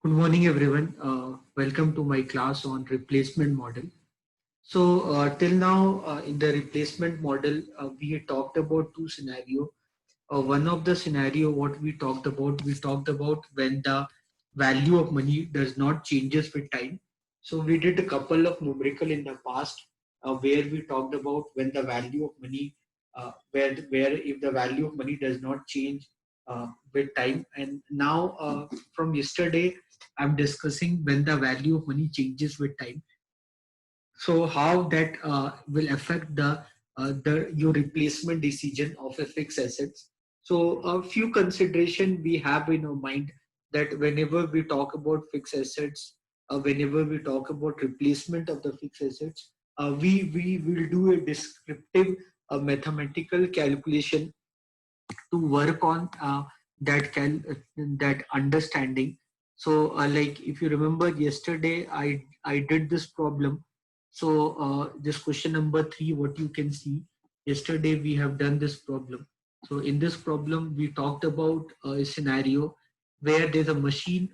Good morning, everyone. Welcome to my class on replacement model. Till now, in the replacement model, we had talked about two scenario. One of the scenario, what we talked about when the value of money does not changes with time. So we did a couple of numerical in the past where we talked about when the value of money, where if the value of money does not change with time. And now from yesterday, I'm discussing when the value of money changes with time. So how that will affect the your replacement decision of a fixed assets. So a few consideration we have in our mind that whenever we talk about fixed assets, whenever we talk about replacement of the fixed assets, we will do a descriptive mathematical calculation to work on that understanding. So like if you remember yesterday, I did this problem. So this question number 3, what you can see, yesterday we have done this problem. So in this problem we talked about a scenario where there's a machine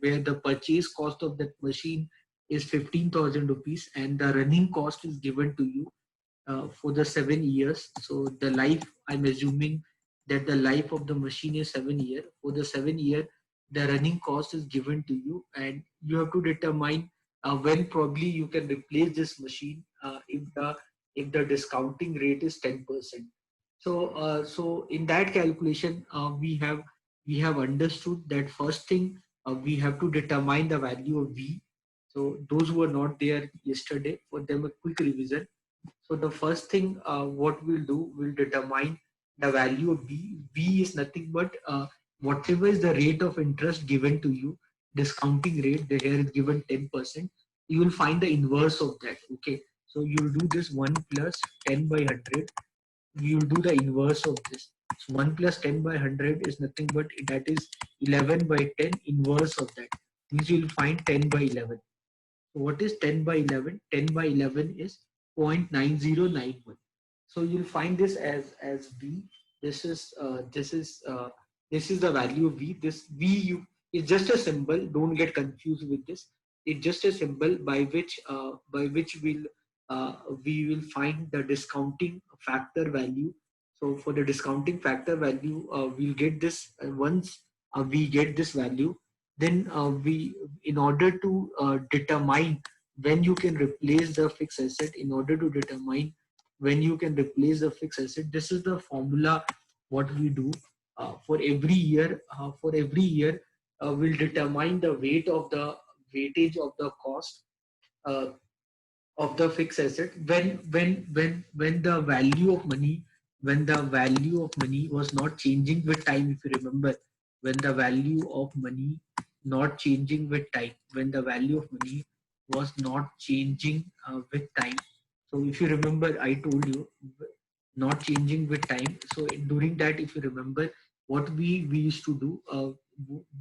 where the purchase cost of that machine is 15,000 rupees and the running cost is given to you for the 7 years. So the life, I'm assuming that the life of the machine is 7 year. For the 7 year, the running cost is given to you, and you have to determine when probably you can replace this machine if the discounting rate is 10%. So in that calculation, we have understood that first thing we have to determine the value of V. So those who were not there yesterday, for them a quick revision. So the first thing what we'll do, we'll determine the value of B. B is nothing but whatever is the rate of interest given to you, discounting rate, the here is given 10%. You will find the inverse of that. Okay. So you'll do this 1 plus 10 by 100. You will do the inverse of this. So 1 plus 10 by 100 is nothing but that is 11 by 10 inverse of that. Means you will find 10 by 11. So what is 10 by 11? 10 by 11 is 0.9091. So you'll find this as V. This is this is the value of V. This V you is just a symbol. Don't get confused with this. It's just a symbol by which we will find the discounting factor value. So for the discounting factor value, we'll get this once we get this value, then we in order to determine when you can replace the fixed asset, in order to determine when you can replace the fixed asset, this is the formula what we do for every year. We'll determine the weightage of the cost uh, of the fixed asset when the value of money, when the value of money was not changing with time. If you remember, when the value of money not changing with time, when the value of money was not changing with time. So if you remember, I told you not changing with time. So during that, if you remember, what we used to do,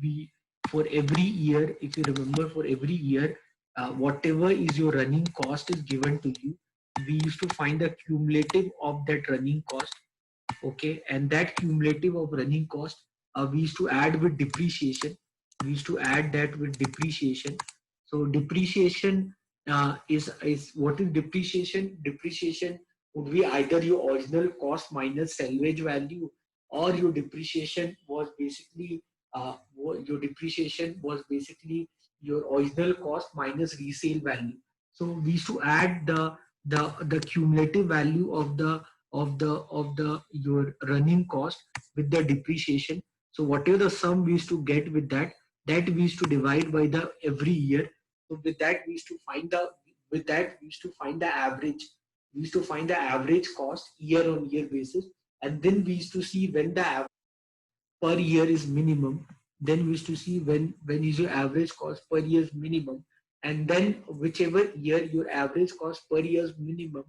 we for every year, if you remember, for every year, whatever is your running cost is given to you, we used to find the cumulative of that running cost. Okay, and that cumulative of running cost, we used to add with depreciation. We used to add that with depreciation. So depreciation is what is depreciation? Depreciation would be either your original cost minus salvage value, or your depreciation was basically your original cost minus resale value. So we used to add the cumulative value of the your running cost with the depreciation. So whatever the sum we used to get with that we used to divide by the every year. So with that we used to find the with that we used to find the average. We used to find the average cost year on year basis, and then we used to see when the per year is minimum. Then we used to see when is your average cost per year is minimum, and then whichever year your average cost per year is minimum,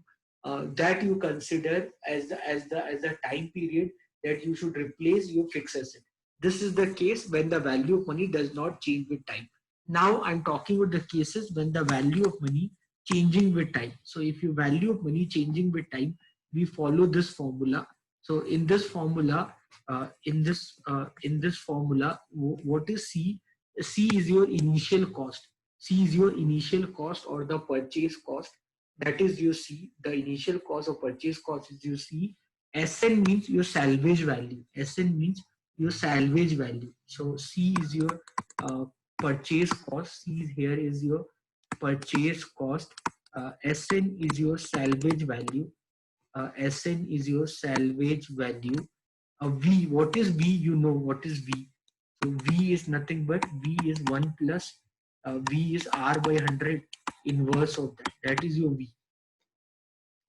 that you consider as the time period that you should replace your fixed asset. This is the case when the value of money does not change with time. Now I'm talking about the cases when the value of money changing with time. So if your value of money changing with time, we follow this formula. So in this formula, what is C? C is your initial cost. C is your initial cost or the purchase cost. That is your C. The initial cost or purchase cost is your C. SN means your salvage value. SN means your salvage value. So C is your purchase cost. C is here is your purchase cost. SN is your salvage value. SN is your salvage value. V, what is V? You know what is V. So V is nothing but V is 1 plus V is R by 100 inverse of that. That is your V.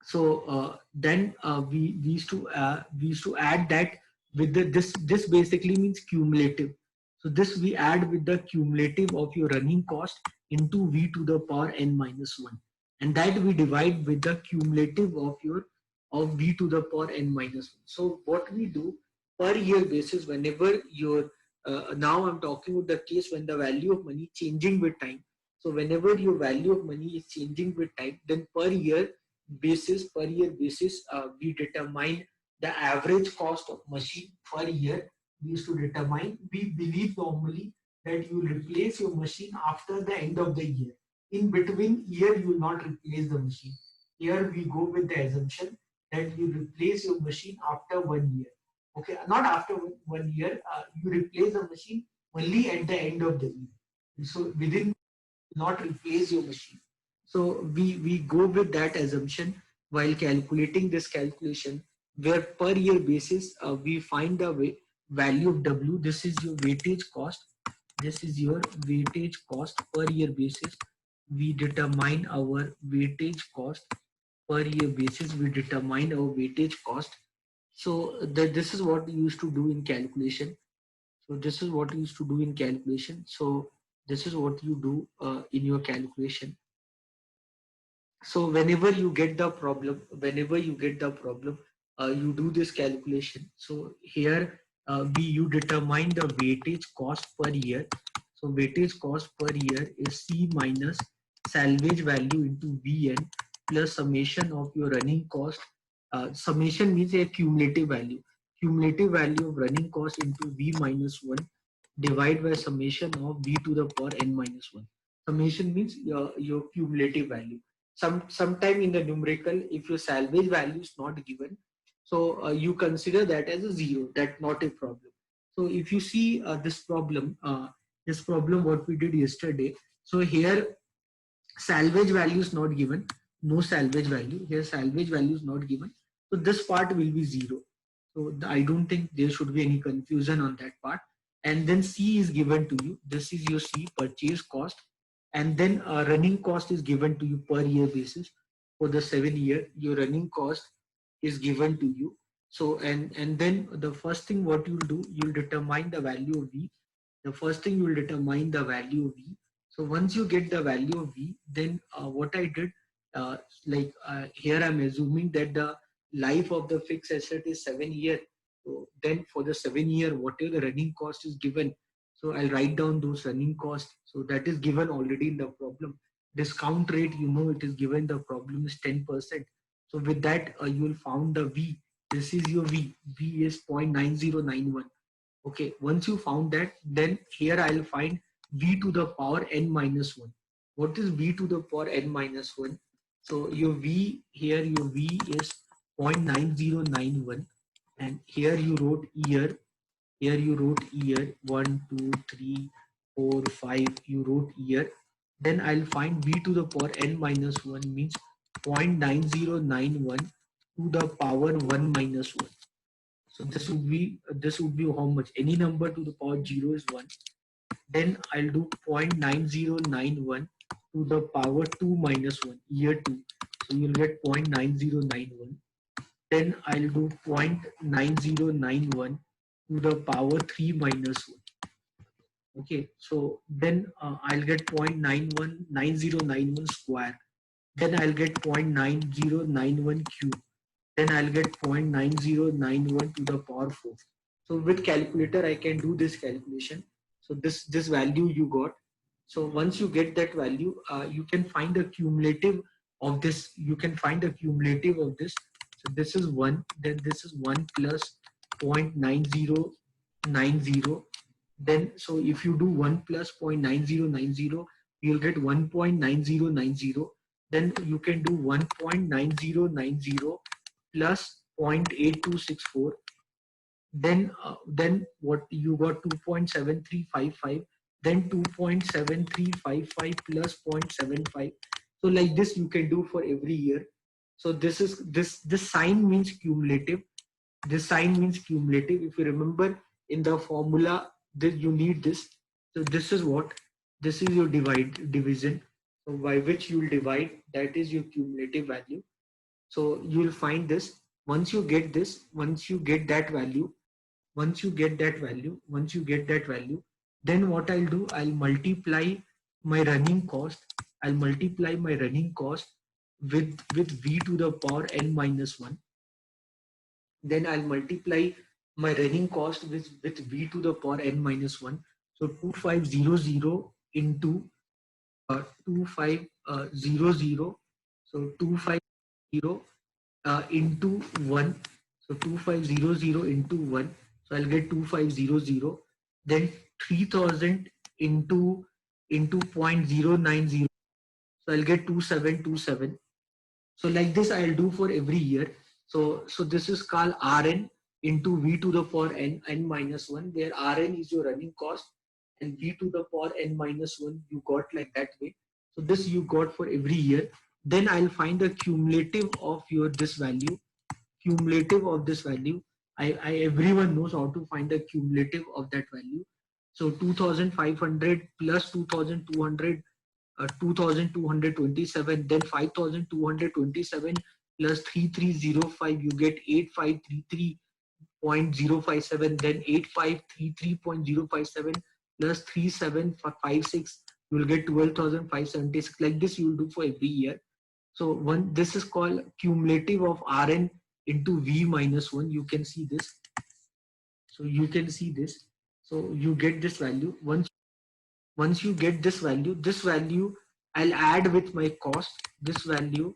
So then we used to add that with the this basically means cumulative. So this we add with the cumulative of your running cost into V to the power n minus 1, and that we divide with the cumulative of your of V to the power n minus 1. So what we do per year basis, whenever your now I'm talking about the case when the value of money changing with time. So whenever your value of money is changing with time, then per year basis, we determine the average cost of machine per year. We used to determine, we believe normally that you will replace your machine after the end of the year. In between year, you will not replace the machine. Here we go with the assumption that you replace your machine after 1 year. Okay, not after 1 year, you replace the machine only at the end of the year. So within not replace your machine. So we go with that assumption while calculating this calculation, where per year basis we find the value of W. This is your weightage cost. This is your weightage cost per year basis. We determine our weightage cost per year basis. We determine our weightage cost. So this is what we used to do in calculation. So this is what you used to do in calculation. So this is what you do in your calculation. So whenever you get the problem, you do this calculation. So here you determine the weightage cost per year. So weightage cost per year is C minus salvage value into Vn plus summation of your running cost. Summation means a cumulative value. Cumulative value of running cost into V minus 1 divided by summation of V to the power n minus 1. Summation means your cumulative value. Sometime in the numerical, if your salvage value is not given, so you consider that as a zero. That not a problem. So if you see this problem what we did yesterday. So here salvage value is not given. No salvage value. Here salvage value is not given. So this part will be zero. So I don't think there should be any confusion on that part. And then C is given to you. This is your C, purchase cost. And then running cost is given to you per year basis. For the 7 year, your running cost is given to you. So and then the first thing what you'll do, you'll determine the value of V. The first thing you'll determine the value of V. So once you get the value of V, then what I did, here I'm assuming that the life of the fixed asset is 7 year. So then for the 7 year, whatever the running cost is given, so I'll write down those running costs. So that is given already in the problem. Discount rate, you know, it is given the problem is 10%. So with that, you will found the V. This is your V. V is 0.9091. Okay, once you found that, then here I'll find V to the power n minus 1. What is V to the power n minus 1? So your V here, your V is 0.9091, and here you wrote year. Here you wrote year 1, 2, 3, 4, 5. You wrote year. Then I'll find V to the power n minus 1 means 0.9091 to the power 1 minus 1. So this would be how much? Any number to the power 0 is 1. Then I'll do 0.9091 to the power 2 minus 1, year 2. So you'll get 0.9091. Then I'll do 0.9091 to the power 3 minus 1. Okay, so then I'll get 0.9091 square. Then I'll get 0.9091 cube. Then I'll get 0.9091 to the power 4. So with calculator, I can do this calculation. So this value you got. So once you get that value, you can find the cumulative of this. You can find the cumulative of this. So this is 1. Then this is 1 plus 0.9090. Then so if you do 1 plus 0.9090, you'll get 1.9090. Then you can do 1.9090 plus 0.8264. Then what you got 2.7355, then 2.7355 plus 0.75. So like this you can do for every year. So this sign means cumulative. This sign means cumulative. If you remember in the formula, this you need this. So this is what, this is your division. So by which you will divide, that is your cumulative value. So you will find this. Once you get this, once you get that value, once you get that value, once you get that value, then what I'll do, I'll multiply my running cost. I'll multiply my running cost with v to the power n minus 1. Then I'll multiply my running cost with v to the power n minus 1. So 2500 into 2500. So 250 into 1. So 2500 into 1. So I'll get 2500. Then 3000 into 0.090. So I'll get 2727. So like this I'll do for every year. So this is called Rn into v to the power n minus 1, where Rn is your running cost and v to the power n minus 1 you got like that way. So this you got for every year. Then I'll find the cumulative of your this value. Cumulative of this value. Everyone knows how to find the cumulative of that value. So 2500 plus 2200, 2227, then 5227 plus 3305, you get 8533.057, then 8533.057 plus 3756, you will get 12,576. Like this you will do for every year. So this is called cumulative of Rn into V minus 1. You can see this. So you can see this. So you get this value. Once you get this value I'll add with my cost. This value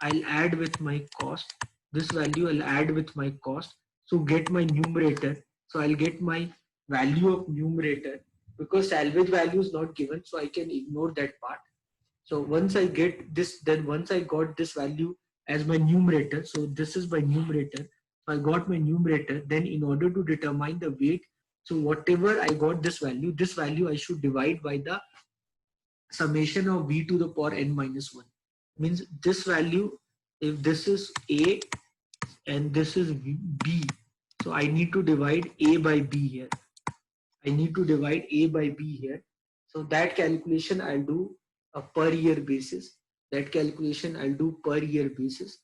I'll add with my cost. This value I'll add with my cost. So get my numerator. So I'll get my value of numerator, because salvage value is not given, so I can ignore that part. So once I get this, then once I got this value as my numerator, so this is my numerator. So I got my numerator. Then in order to determine the weight, so whatever I got this value I should divide by the summation of v to the power n minus 1. Means this value, if this is a and this is b, so I need to divide a by b here. I need to divide a by b here. So that calculation I'll do per year basis. That calculation I'll do per year basis.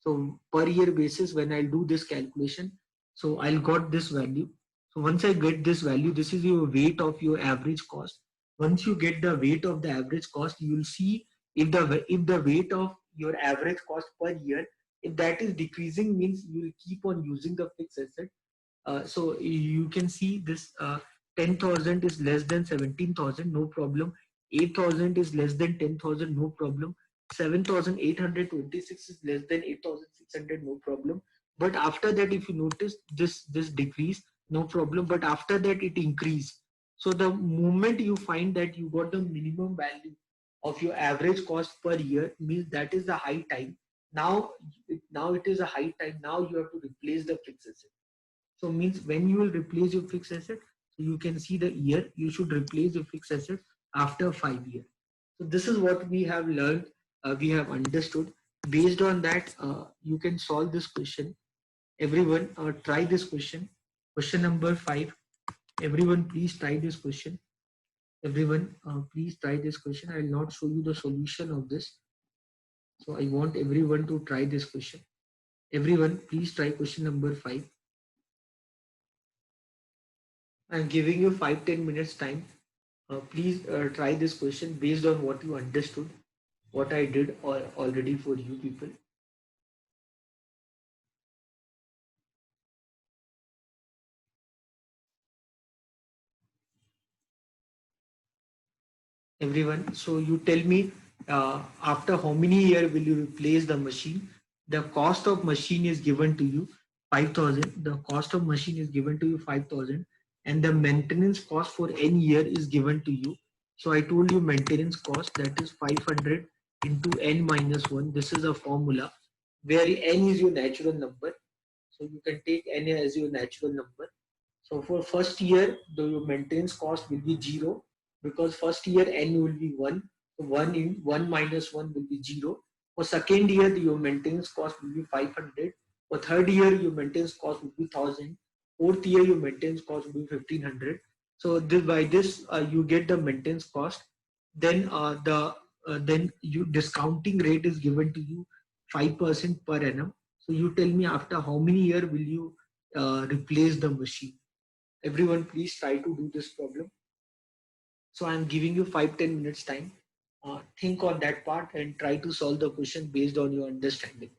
So per year basis, when I'll do this calculation, so I'll got this value. So once I get this value, this is your weight of your average cost. Once you get the weight of the average cost, you will see if the weight of your average cost per year, if that is decreasing, means you will keep on using the fixed asset. So you can see this 10,000 is less than 17,000, no problem. 8,000 is less than 10,000, no problem. 7,826 is less than 8,600, no problem. But after that, if you notice this decrease, no problem. But after that, it increase. So the moment you find that you got the minimum value of your average cost per year, means that is the high time. Now it is a high time. Now you have to replace the fixed asset. So means when you will replace your fixed asset, so you can see the year you should replace your fixed asset after 5 years. So this is what we have learned, we have understood. Based on that, you can solve this question. Everyone try this question. Question number 5. Everyone please try this question. Everyone please try this question. I will not show you the solution of this. So I want everyone to try this question. Everyone please try question number 5. I'm giving you 5-10 minutes time. Please try this question based on what you understood, what I did already for you people. Everyone, so you tell me after how many years will you replace the machine? The cost of machine is given to you 5,000. The cost of machine is given to you 5,000, and the maintenance cost for n year is given to you. So I told you maintenance cost, that is 500 into n minus 1. This is a formula where n is your natural number. So you can take n as your natural number. So for first year, the maintenance cost will be 0 because first year n will be 1. So 1 in 1 minus 1 will be 0. For second year, your maintenance cost will be 500. For third year, your maintenance cost will be 1000. Fourth year, your maintenance cost will be 1500. So this, by this, you get the maintenance cost. Then then you discounting rate is given to you 5% per annum. So you tell me after how many year will you replace the machine? Everyone, please try to do this problem. So I'm giving you 5-10 minutes time. Think on that part and try to solve the question based on your understanding.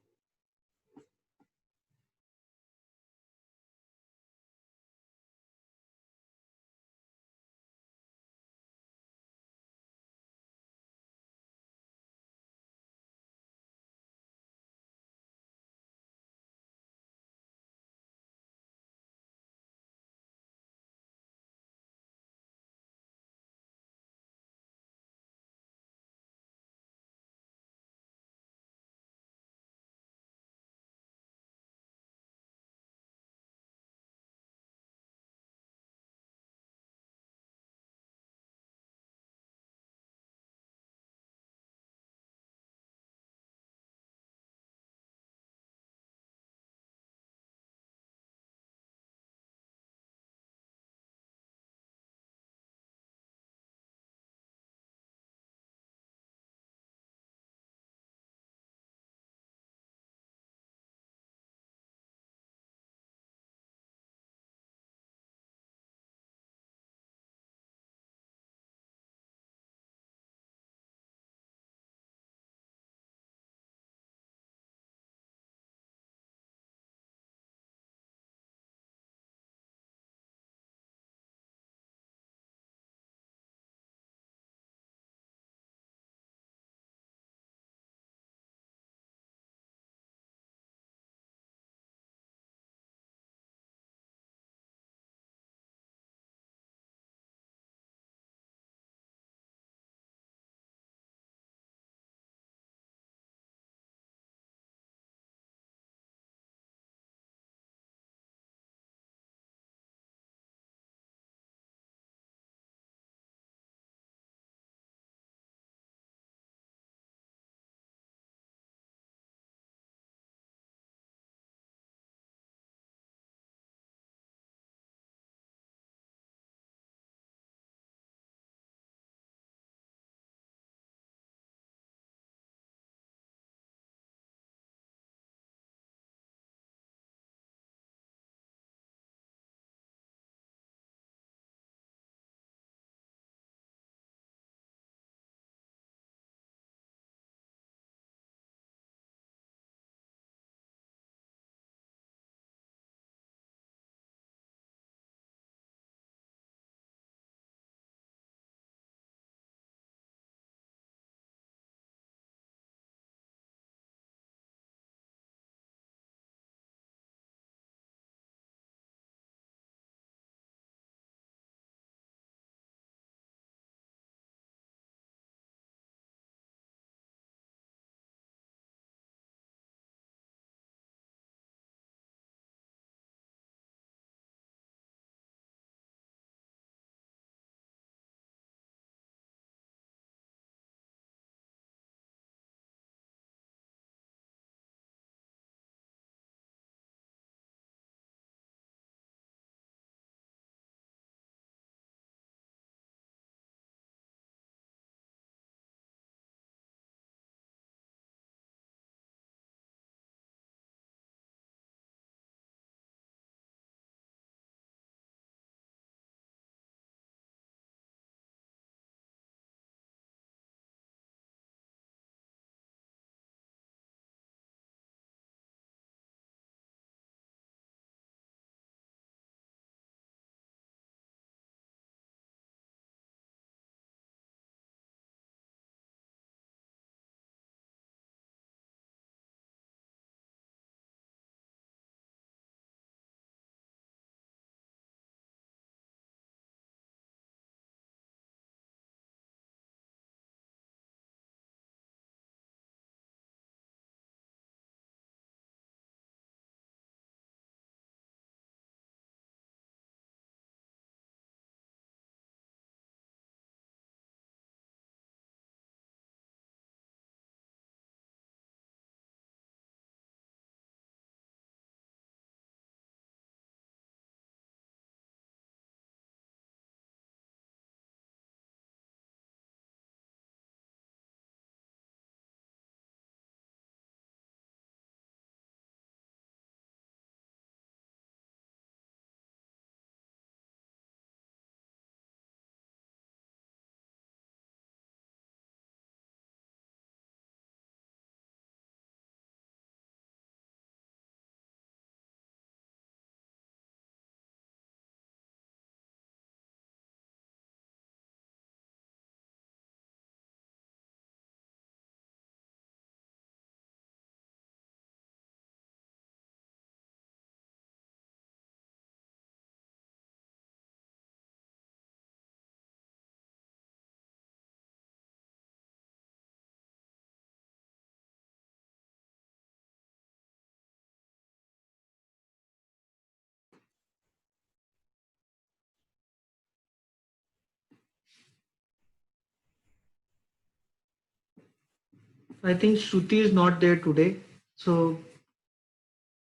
I think Shruti is not there today. So,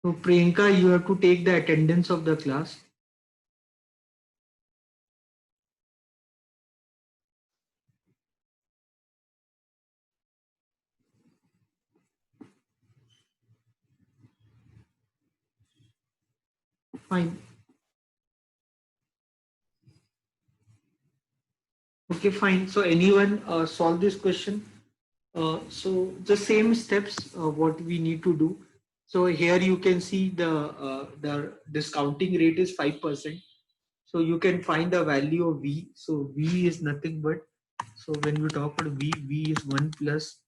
so Priyanka, you have to take the attendance of the class. Fine. Okay, fine. So anyone solve this question? So the same steps what we need to do. So here you can see the discounting rate is 5%. So you can find the value of V. So V is nothing but, so when we talk about V, V is 1 plus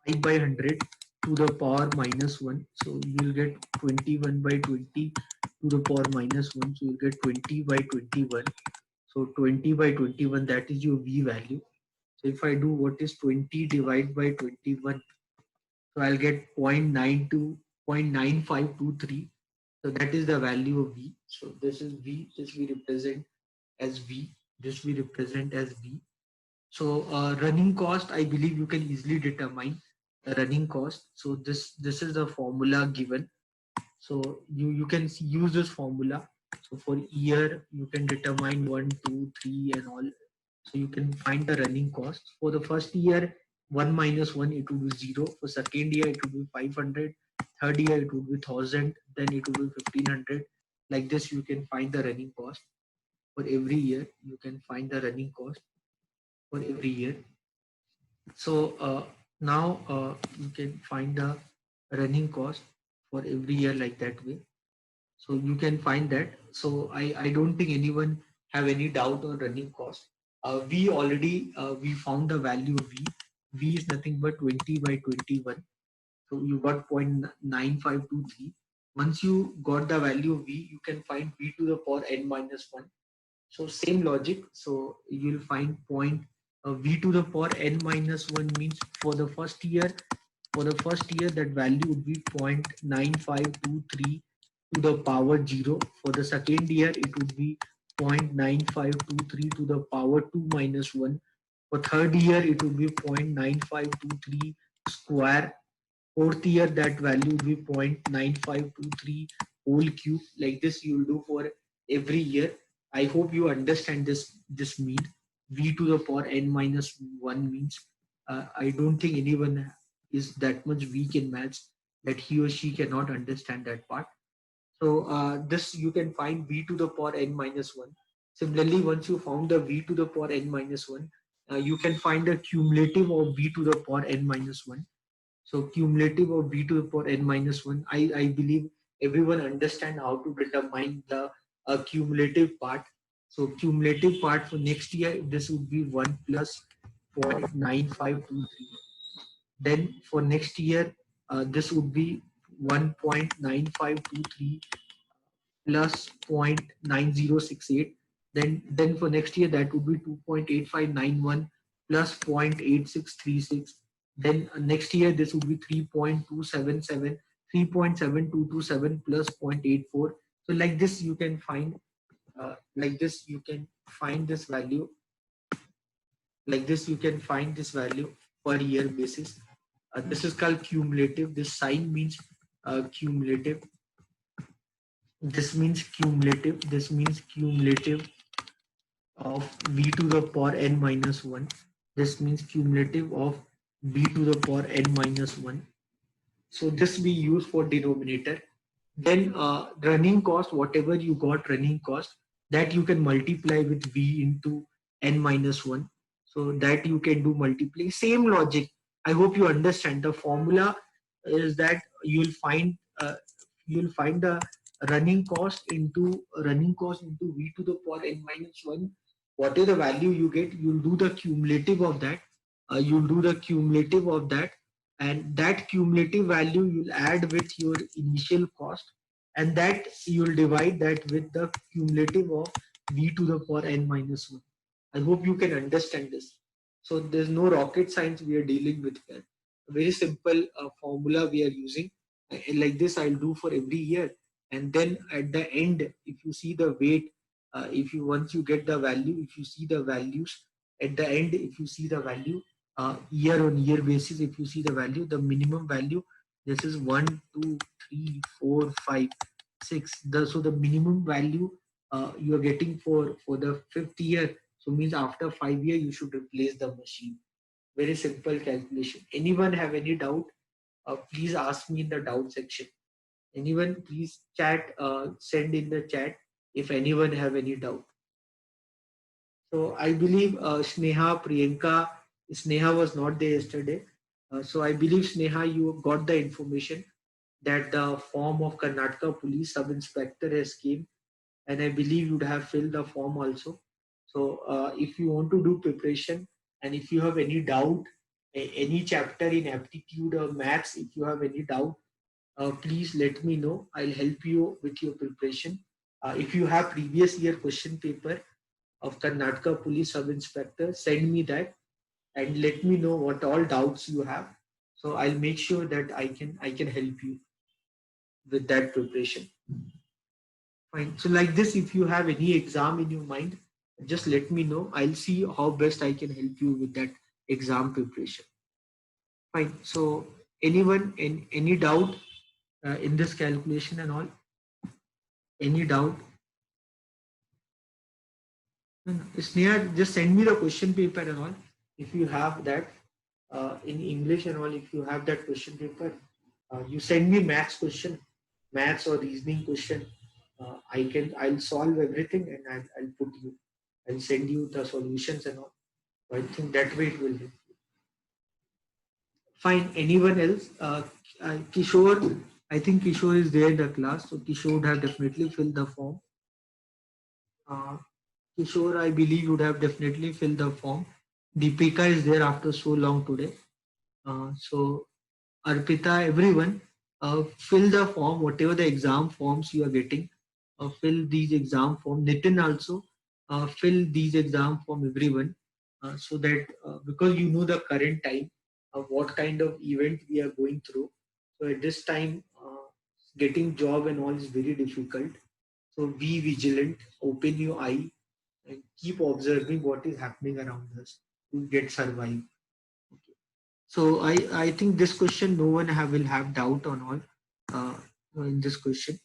5 by 100 to the power minus 1. So you will get 21 by 20 to the power minus 1. So you will get 20 by 21. So 20 by 21, that is your V value. So if I do what is 20 divided by 21, so I'll get 0.92, 0.9523. So that is the value of V. So this is V, this we represent as V, this we represent as V. So running cost, I believe you can easily determine the running cost. So this is the formula given. So you can use this formula. So for year, you can determine 1, 2, 3 and all. So you can find the running cost. For the first year, 1 minus 1, it would be 0. For second year, it would be 500. Third year, it would be 1000. Then it would be 1500. Like this, you can find the running cost. For every year, you can find the running cost for every year. So now you can find the running cost for every year like that way. So you can find that. So I don't think anyone have any doubt on running cost. We already we found the value of V. V is nothing but 20 by 21. So you got 0.9523. Once you got the value of V, you can find V to the power n minus 1. So same logic. So you'll find point V to the power n minus 1 means for the first year that value would be 0.9523 to the power 0. For the second year, it would be 0.9523 to the power 2 minus 1. For third year, it would be 0.9523 square. Fourth year, that value will be 0.9523 whole cube. Like this, you will do for every year. I hope you understand this mean. V to the power n minus 1 means I don't think anyone is that much weak in maths that he or she cannot understand that part. So this you can find V to the power n minus 1. Similarly, once you found the V to the power n minus 1, you can find the cumulative of V to the power n minus 1. So cumulative of V to the power n minus 1. I believe everyone understand how to determine the cumulative part. So cumulative part for next year, this would be 1 plus 0.9523. Then for next year, this would be 1.9523 plus 0.9068. Then for next year, that would be 2.8591 plus 0.8636. Then next year, this would be 3.277, 3.7227 plus 0.84. So like this, you can find this value. Like this, you can find this value per year basis. This is called cumulative. This sign means cumulative. This means cumulative. This means cumulative of v to the power n minus 1. This means cumulative of b to the power n minus 1. So this we use for denominator. Then running cost, whatever you got running cost, that you can multiply with v into n minus 1. So that you can do multiply. Same logic. I hope you understand. The formula is that you'll find the running cost into v to the power n minus 1. What is the value you get? You'll do the cumulative of that. And that cumulative value you'll add with your initial cost, and that you'll divide that with the cumulative of v to the power n minus 1. I hope you can understand this. So there's no rocket science we are dealing with here. A very simple formula we are using. Like this I'll do for every year, and then at the end, if you see the weight, if you once you get the value, if you see the values at the end, if you see the value, year on year basis. If you see the value, the minimum value, this is 1, 2, 3, 4, 5, 6. So the minimum value you are getting for the fifth year. So means after 5 years you should replace the machine. Very simple calculation. Anyone have any doubt? Please ask me in the doubt section. Anyone, please chat, send in the chat if anyone have any doubt. So I believe Sneha, Priyanka, Sneha was not there yesterday. So I believe Sneha, you got the information that the form of Karnataka Police Sub Inspector has came, and I believe you'd have filled the form also. So if you want to do preparation, and if you have any doubt, any chapter in aptitude or maths, if you have any doubt, please let me know. I'll help you with your preparation. If you have previous year question paper of Karnataka Police Sub Inspector, send me that and let me know what all doubts you have. So I'll make sure that I can help you with that preparation. Fine. So like this, if you have any exam in your mind, just let me know. I'll see how best I can help you with that exam preparation. Fine. So anyone in any doubt in this calculation and all? Any doubt? No, no. Sneha, just send me the question paper and all. If you have that in English and all, if you have that question paper, you send me maths question, maths or reasoning question. I'll solve everything and I'll put you, I'll send you the solutions and all. So I think that way it will help. Fine. Anyone else? Kishore, I think Kishore is there in the class, so Kishore would have definitely filled the form. Uh, Kishore, I believe would have definitely filled the form. Deepika is there after so long today. So Arpita, everyone, fill the form, whatever the exam forms you are getting, fill these exam form. Nitin also, fill these exam form, everyone, so that because you know the current time, what kind of event we are going through. So at this time, getting job and all is very difficult. So be vigilant, open your eye, and keep observing what is happening around us to get survive. So I think this question no one will have doubt on all in this question.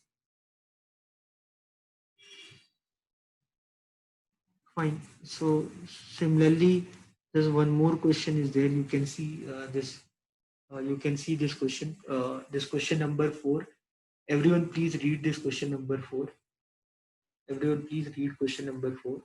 Fine. So similarly, there's one more question is there. You can see this. You can see this question. This question number 4. Everyone, please read this question number 4. Everyone, please read question number 4.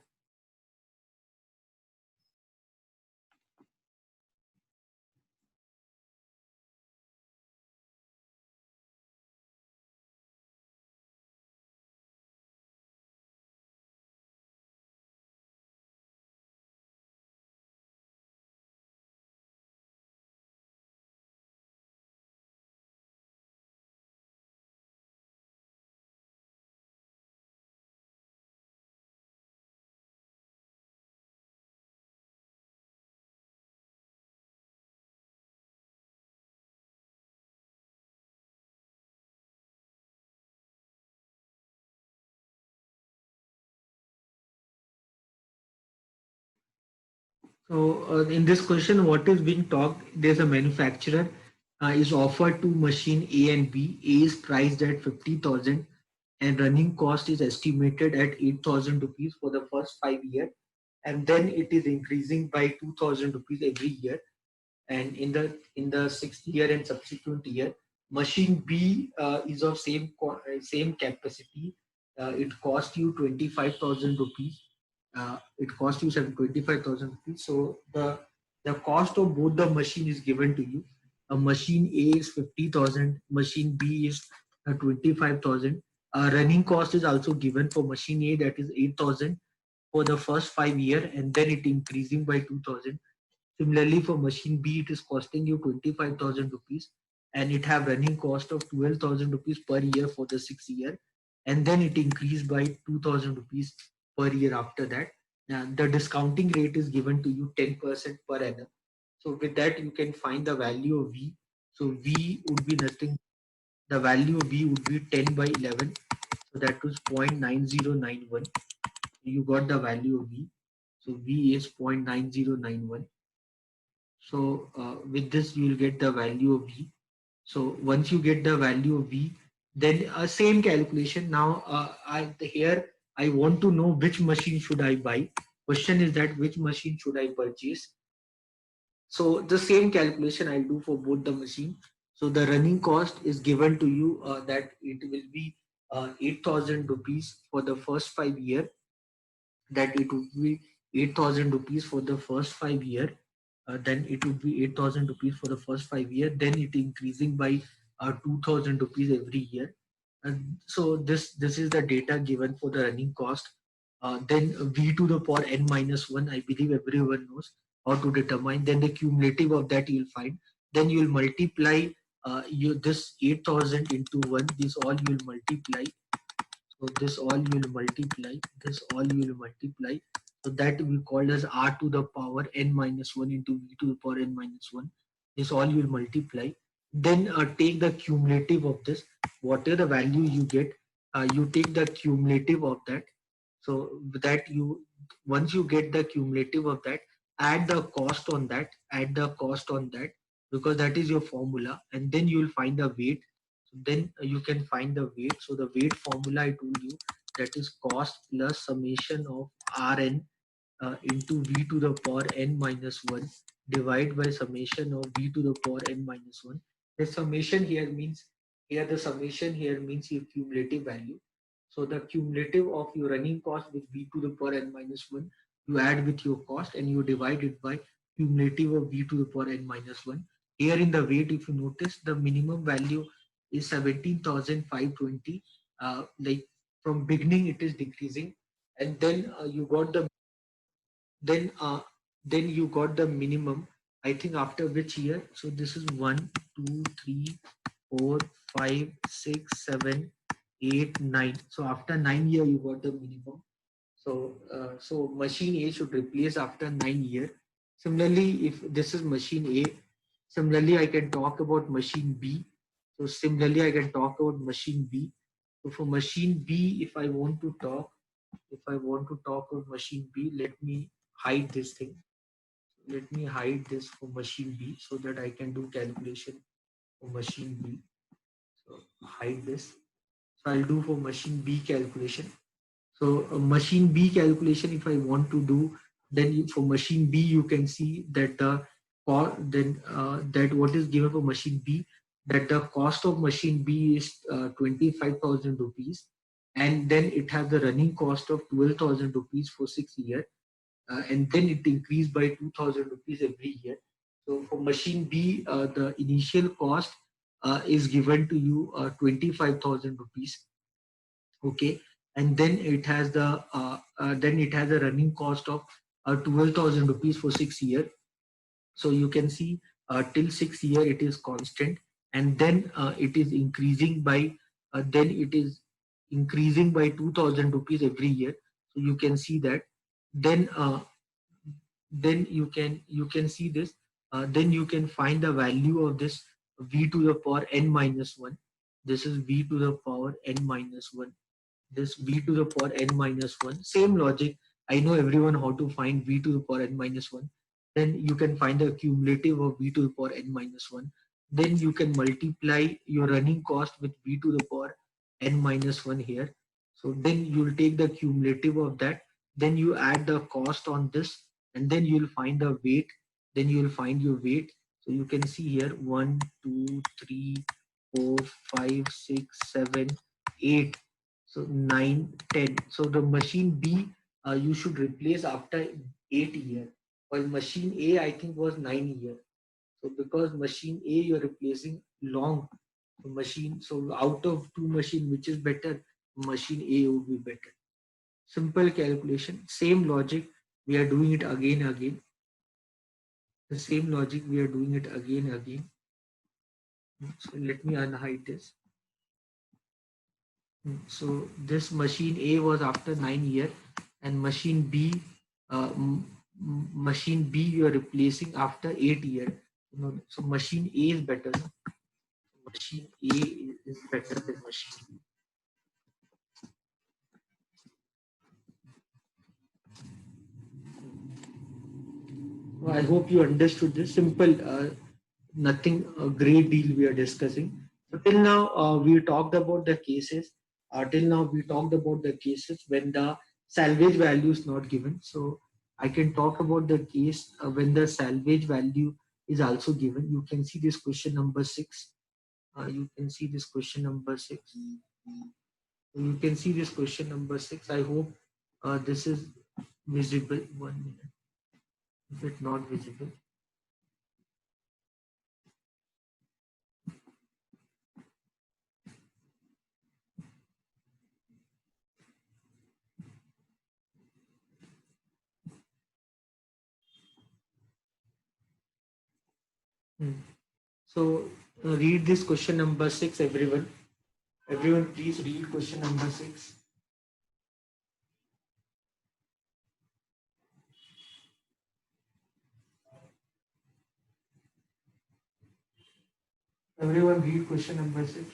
So in this question, what is being talked? There's a manufacturer is offered to machine A and B. A is priced at 50,000 and running cost is estimated at 8,000 rupees for the first 5 years, and then it is increasing by 2,000 rupees every year. And in the sixth year and subsequent year, machine B is of same capacity. It cost you 25,000 rupees. It cost you 25,000 rupees. So the cost of both the machine is given to you. A machine A is 50,000. Machine B is 25,000. Running cost is also given for machine A, that is 8,000 for the first 5 years, and then it increasing by 2,000. Similarly, for machine B, it is costing you 25,000 rupees, and it have running cost of 12,000 rupees per year for the 6 year, and then it increased by 2,000 rupees per year after that. The discounting rate is given to you 10% per annum. So with that, you can find the value of V. So V would be nothing. The value of V would be 10 by 11. So that was 0.9091. You got the value of V. So V is 0.9091. So with this, you will get the value of V. So once you get the value of V, then same calculation. Now here I want to know which machine should I buy. Question is that which machine should I purchase? So the same calculation I'll do for both the machine. So the running cost is given to you that it will be 8,000 rupees for the first 5 year. That it would be 8,000 rupees for the first 5 year. Then it would be 8,000 rupees for the first 5 year. Then it increasing by 2,000 rupees every year. And so this is the data given for the running cost. Then v to the power n minus 1, I believe everyone knows how to determine. Then the cumulative of that you'll find. Then you'll multiply this 8,000 into 1. This all you'll multiply. So this all you will multiply. This all you will multiply. So that we call as r to the power n minus 1 into v to the power n minus 1. This all you will multiply. Then take the cumulative of this. Whatever the value you get, you take the cumulative of that. So that you, once you get the cumulative of that, add the cost on that, add the cost on that, because that is your formula, and then you will find the weight. So then you can find the weight. So the weight formula I told you, that is cost plus summation of Rn into v to the power n minus 1 divided by summation of v to the power n minus 1. The summation here means, here the summation here means your cumulative value. So the cumulative of your running cost with v to the power n minus 1, you add with your cost and you divide it by cumulative of v to the power n minus 1. Here in the weight, if you notice, the minimum value is 17,520. Like from beginning it is decreasing, and then you got the then then you got the minimum, I think, after which year. So this is 1 2 3 4 5 6 7 8 9. So after 9 year you got the minimum. So so machine A should replace after 9 year. Similarly, if this is machine A, similarly I can talk about machine B. So similarly I can talk about machine B. So for machine B, if I want to talk, if I want to talk about machine B, let me hide this thing. Let me hide this for machine B so that I can do calculation for machine B. So hide this. So I'll do for machine B calculation. So machine B calculation, if I want to do, then for machine B, you can see that the then that what is given for machine B, that the cost of machine B is 25,000 rupees, and then it has the running cost of 12,000 rupees for 6 years, and then it increased by 2,000 rupees every year. So for machine B, the initial cost is given to you 25,000 rupees. Okay, and then it has a running cost of 12,000 rupees for 6 years. So you can see till 6 year it is constant, and then it is increasing by then it is increasing by 2,000 rupees every year. So you can see that. Then then you can see this. Then you can find the value of this v to the power n minus 1. This is v to the power n minus 1. This v to the power n minus 1. Same logic. I know everyone how to find v to the power n minus 1. Then you can find the cumulative of v to the power n minus 1. Then you can multiply your running cost with v to the power n minus 1 here. So then you'll take the cumulative of that. Then you add the cost on this, and then you'll find the weight. Then you'll find your weight. So you can see here 1 2 3 4 5 6 7 8. So 9 10. So the machine B you should replace after 8 year, while machine A I think was 9 year. So because machine A you're replacing long machine, so out of two machine, which is better? Machine A would be better. Simple calculation, same logic. We are doing it again and again. The same logic we are doing it again and again. So let me unhide this. So this machine A was after 9 year, and machine B, machine B you are replacing after 8 year. So machine A is better. No? Machine A is better than machine B. I hope you understood this. Simple, nothing a great deal we are discussing. So till now, we talked about the cases. Till now, we talked about the cases when the salvage value is not given. So I can talk about the case when the salvage value is also given. You can see this question number 6. You can see this question number 6. You can see this question number 6. I hope this is visible. 1 minute. Is it not visible? Hmm. So read this question number 6, everyone. Everyone, please read question number 6. Everyone, read question number 6.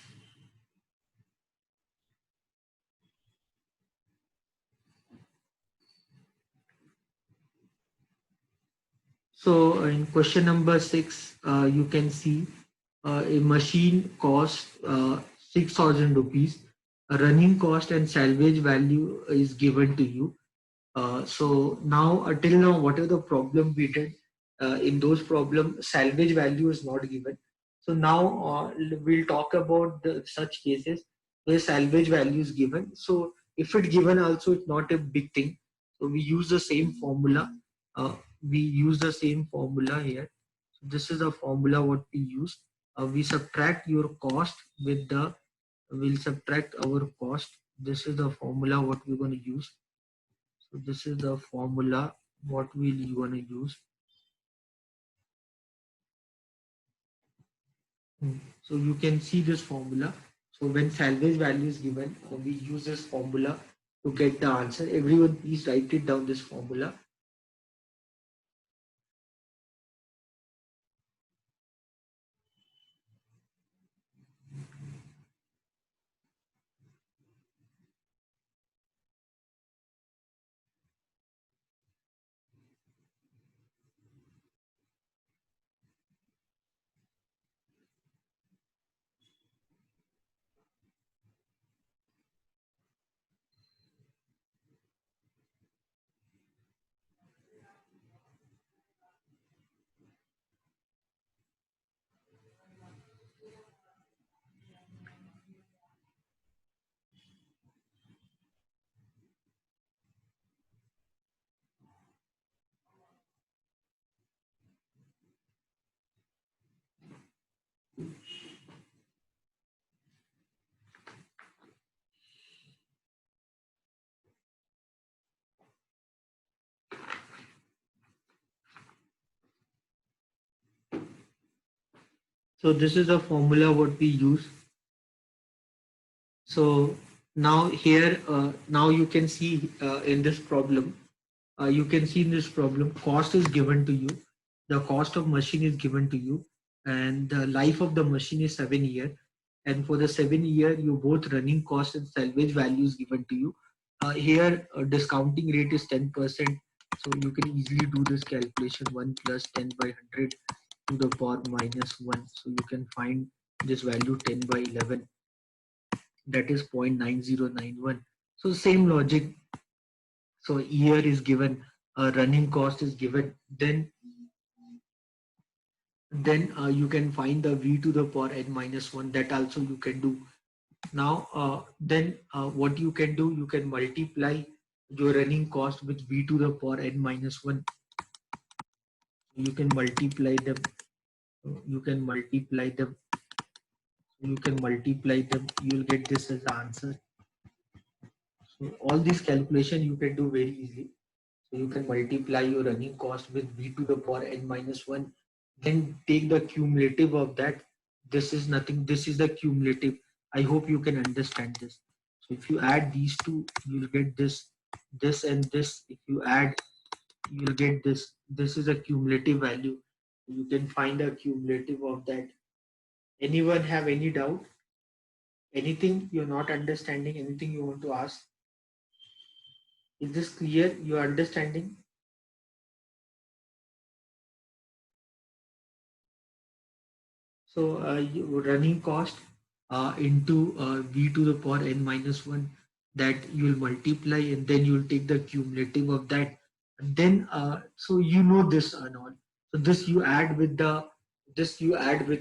So in question number 6, you can see a machine costs 6,000 rupees. A running cost and salvage value is given to you. So now, till now, whatever the problem we did, in those problem, salvage value is not given. So now we'll talk about such cases where salvage value is given. So if it given also, it's not a big thing. So we use the same formula. Uh, we use the same formula here. So this is the formula what we use. We subtract your cost with the. We'll subtract our cost. This is the formula what we're going to use. So this is the formula what we'll gonna use. So you can see this formula. So when salvage value is given, we use this formula to get the answer. Everyone please write it down, this formula. So this is the formula what we use. So now here, now you can see in this problem, you can see in this problem, cost is given to you. The cost of machine is given to you, and the life of the machine is 7 years. And for the 7 year, you both running cost and salvage value is given to you. Here, discounting rate is 10%. So you can easily do this calculation: 1 plus 10 by 100 to the power minus 1. So you can find this value 10 by 11, that is 0.9091. So same logic. So year is given, running cost is given, then you can find the v to the power n minus 1. That also you can do. Now then what you can do, you can multiply your running cost with v to the power n minus 1. You can multiply them. You can multiply them. You can multiply them. You will get this as the answer. So all these calculation you can do very easily. So you can multiply your running cost with v to the power n minus 1. Then take the cumulative of that. This is nothing. This is the cumulative. I hope you can understand this. So if you add these two, you'll get this, this and this. If you add, you'll get this. This is a cumulative value. You can find a cumulative of that. Anyone have any doubt? Anything you're not understanding? Anything you want to ask? Is this clear? You are understanding? So running cost into v to the power n minus 1, that you will multiply and then you will take the cumulative of that. And then so you know this and all. So this you add with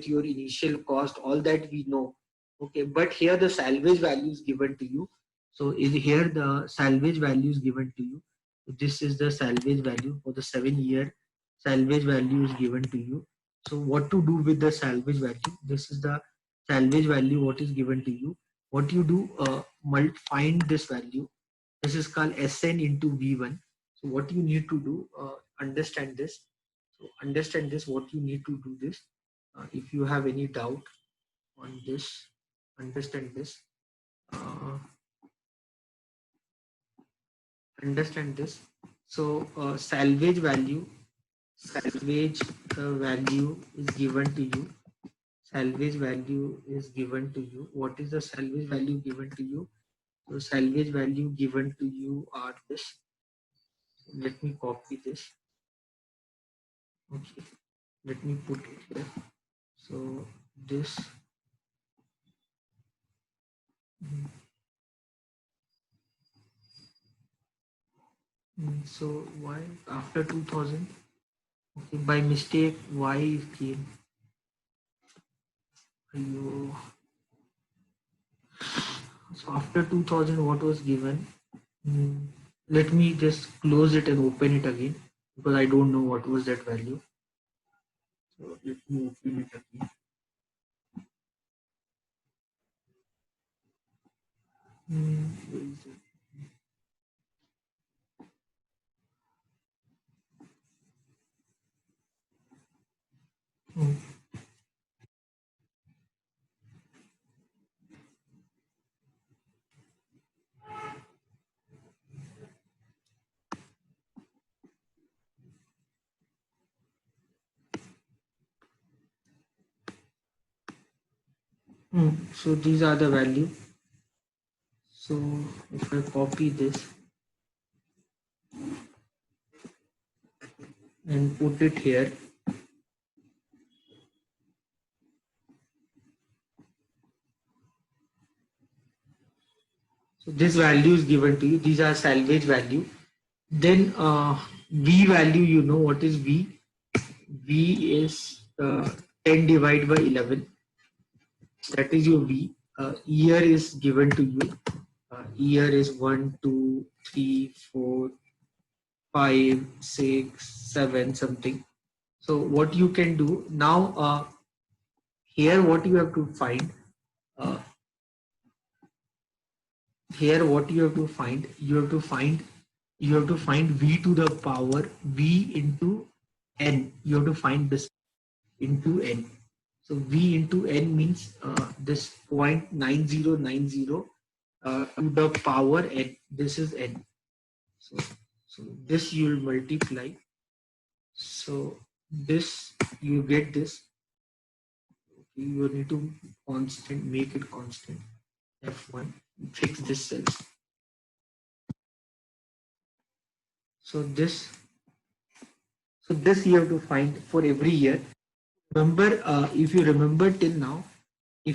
your initial cost, all that we know. Okay, but here the salvage value is given to you. So in here the salvage value is given to you. This is the salvage value for the 7 year. Salvage value is given to you. So what to do with the salvage value? This is the salvage value what is given to you. What you do, find this value. This is called Sn into V1. So what you need to do, understand this. So understand this, what you need to do this. If you have any doubt on this, understand this. Uh, understand this. So salvage value is given to you. Salvage value is given to you. What is the salvage value given to you? So salvage value given to you are this. So let me copy this. Okay, let me put it here. So this. So why after 2000? Okay, by mistake, why came? You. So after 2000, what was given? Mm, Let me just close it and open it again because I don't know what was that value. So let me open it again. Where is it? Hmm. So these are the value. So if I copy this and put it here, so this value is given to you. These are salvage value. Then V value, you know what is V? V is 10 divided by 11. That is your V. Year is given to you. Year is 1, 2, 3, 4, 5, 6, 7, something. So what you can do now, here what you have to find, uh, here what you have to find, you have to find v to the power v into n. You have to find this into n. So v into n means this 0.9090 to the power n. This is n. So this you will multiply. So this you get this. You need to constant, make it constant. F1, fix this cells. So this, you have to find for every year. Remember, if you remember till now, in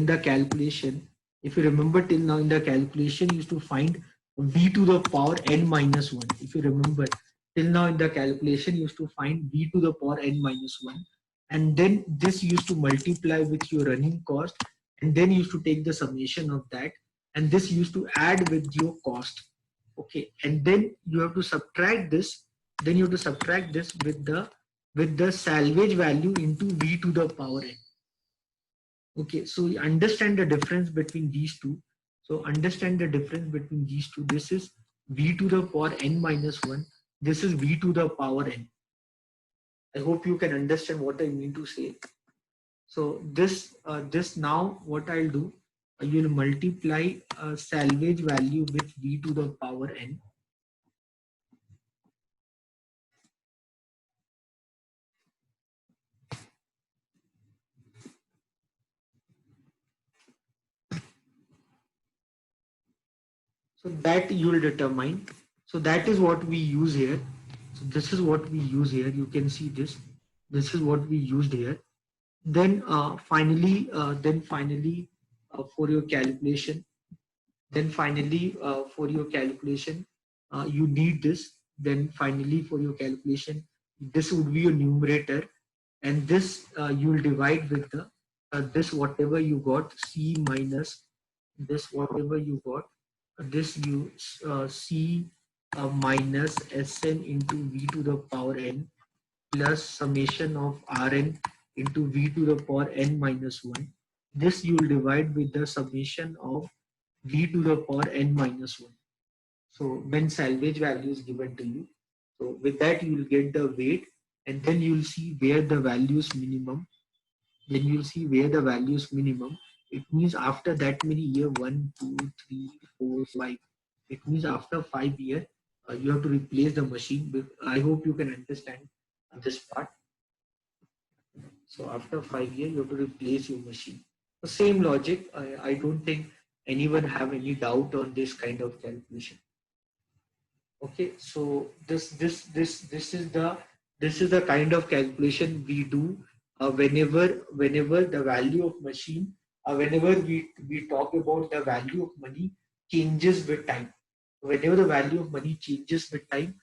the calculation, if you remember till now in the calculation, you used to find v to the power n minus 1. If you remember till now in the calculation, you used to find v to the power n minus 1. And then this used to multiply with your running cost. And then you used to take the summation of that. And this used to add with your cost. Okay. And then you have to subtract this. Then you have to subtract this with the salvage value into v to the power n. Okay, so you understand the difference between these two. So understand the difference between these two. This is v to the power n minus 1. This is v to the power n. I hope you can understand what I mean to say. So this now what I'll do, you'll multiply salvage value with v to the power n. So that you will determine. So that is what we use here. So this is what we use here. You can see this. This is what we used here. Then finally for your calculation, you need this. Then finally for your calculation, this would be your numerator, and this you will divide with the this whatever you got c minus this whatever you got this you c minus Sn into v to the power n plus summation of Rn into V to the power n minus 1. This you will divide with the summation of V to the power n minus 1. So when salvage value is given to you, so with that you will get the weight, and then you will see where the value is minimum. Then you will see where the value is minimum. It means after that many year, 1, 2, 3, 4, 5. It means after 5 years, you have to replace the machine. I hope you can understand this part. So after 5 years, you have to replace your machine. The same logic. I don't think anyone have any doubt on this kind of calculation. Okay, so this is the kind of calculation we do whenever the value of machine, whenever we talk about the value of money changes with time. Whenever the value of money changes with time,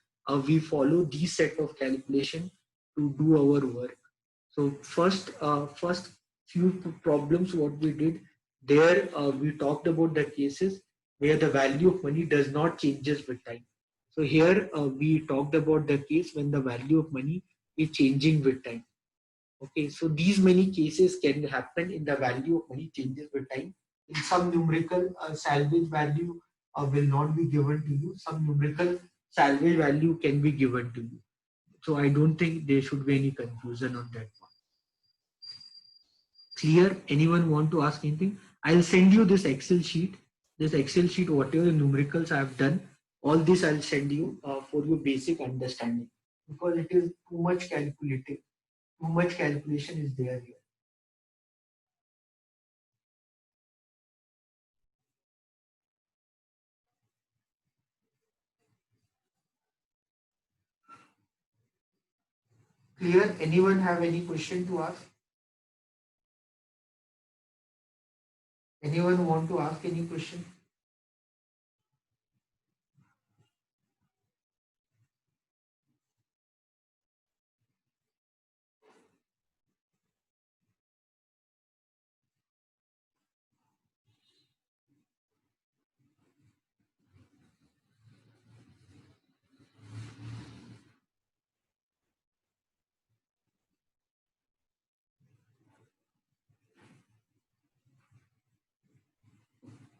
we follow these set of calculation to do our work. So first few problems what we did there, we talked about the cases where the value of money does not changes with time. So here we talked about the case when the value of money is changing with time. Okay, so these many cases can happen in the value of money changes with time. In some numerical salvage value will not be given to you. Some numerical salvage value can be given to you. So I don't think there should be any confusion on that one. Clear? Anyone want to ask anything? I'll send you this Excel sheet. This Excel sheet, whatever the numericals I've done, all this I'll send you for your basic understanding, because it is too much calculative. Too much calculation is there here. Clear? Anyone have any question to ask? Anyone want to ask any question?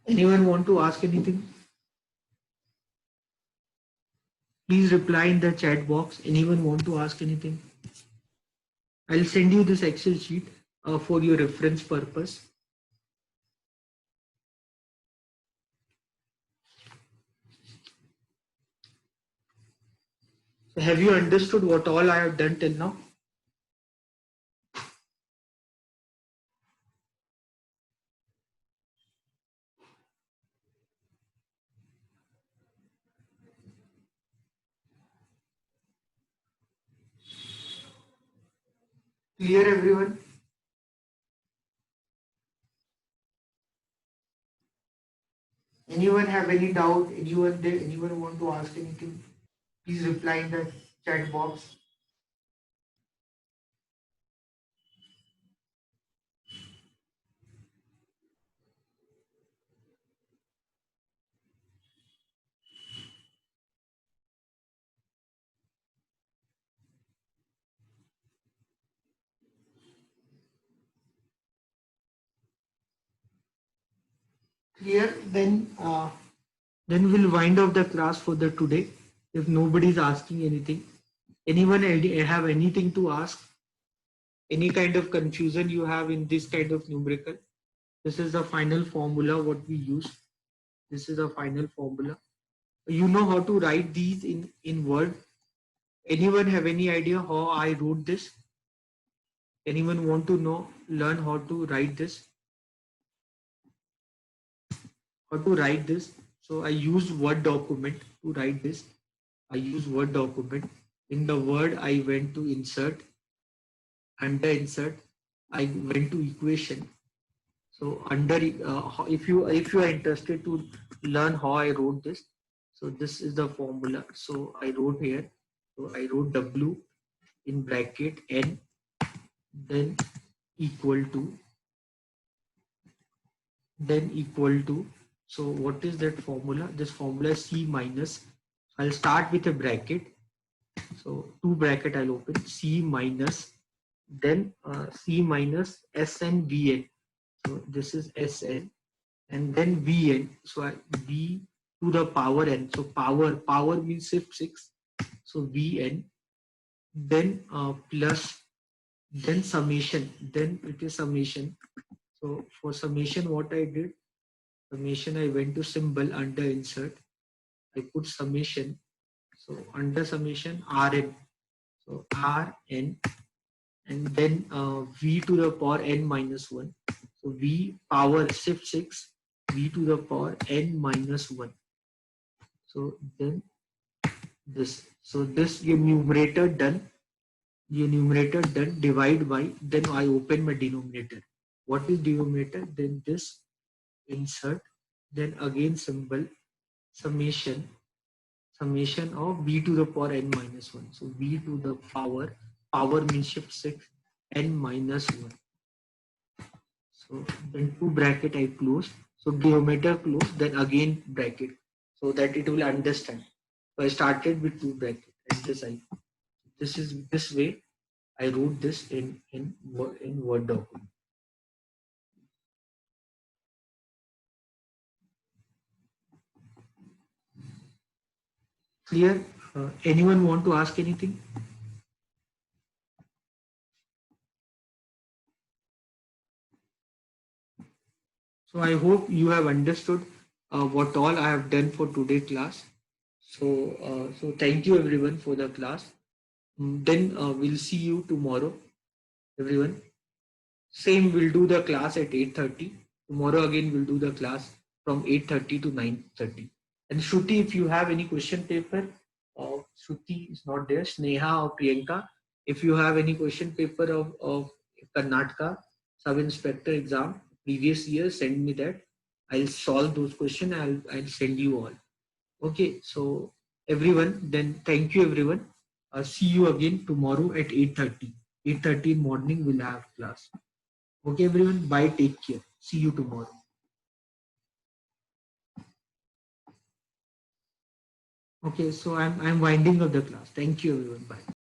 Anyone want to ask anything? Please reply in the chat box. Anyone want to ask anything? I'll send you this Excel sheet for your reference purpose. So have you understood what all I have done till now? Clear, everyone? Anyone have any doubt? Anyone there? Anyone want to ask anything? Please reply in the chat box. Clear? Then we'll wind up the class for the today. If nobody is asking anything, anyone have anything to ask? Any kind of confusion you have in this kind of numerical? This is the final formula what we use. This is the final formula. You know how to write these in Word. Anyone have any idea how I wrote this? Anyone want to learn how to write this? How to write this? So I use Word document to write this. I use Word document. In the Word, I went to insert. Under insert, I went to equation. So under if you are interested to learn how I wrote this, so this is the formula. So I wrote here. So I wrote W in bracket N, then equal to, so what is that formula? This formula is C minus, I'll start with a bracket. So two bracket I'll open, C minus, then C minus Sn Vn. So this is Sn, and then Vn. So V to the power n. So power means shift 6. So Vn, then plus, then summation. Then it is summation. So for summation, what I did, summation I went to symbol under insert. I put summation. So under summation Rn. So Rn, and then V to the power n minus 1. So V power shift 6, V to the power n minus 1. So then this. So this your numerator done. Your numerator done. Divide by. Then I open my denominator. What is denominator? Then this insert. Then again symbol summation. Summation of V to the power n minus 1. So V to the power means shift 6, n minus 1. So then two bracket I close. So denominator close, then again bracket, so that it will understand. So I started with two bracket and this is this way I wrote this in Word document. Clear? Anyone want to ask anything? So I hope you have understood what all I have done for today's class. So thank you everyone for the class. Then we'll see you tomorrow, everyone. Same, we'll do the class at 8:30. Tomorrow again we'll do the class from 8:30 to 9:30. And Shruti, if you have any question paper, Shruti is not there, Sneha or Priyanka, if you have any question paper of Karnataka sub-inspector exam previous year, send me that. I'll solve those questions. I'll send you all. Okay, so everyone, then thank you everyone. See you again tomorrow at 8:30. 8:30 in morning we'll have class. Okay everyone, bye, take care. See you tomorrow. Okay, so I'm winding up the class. Thank you everyone. Bye.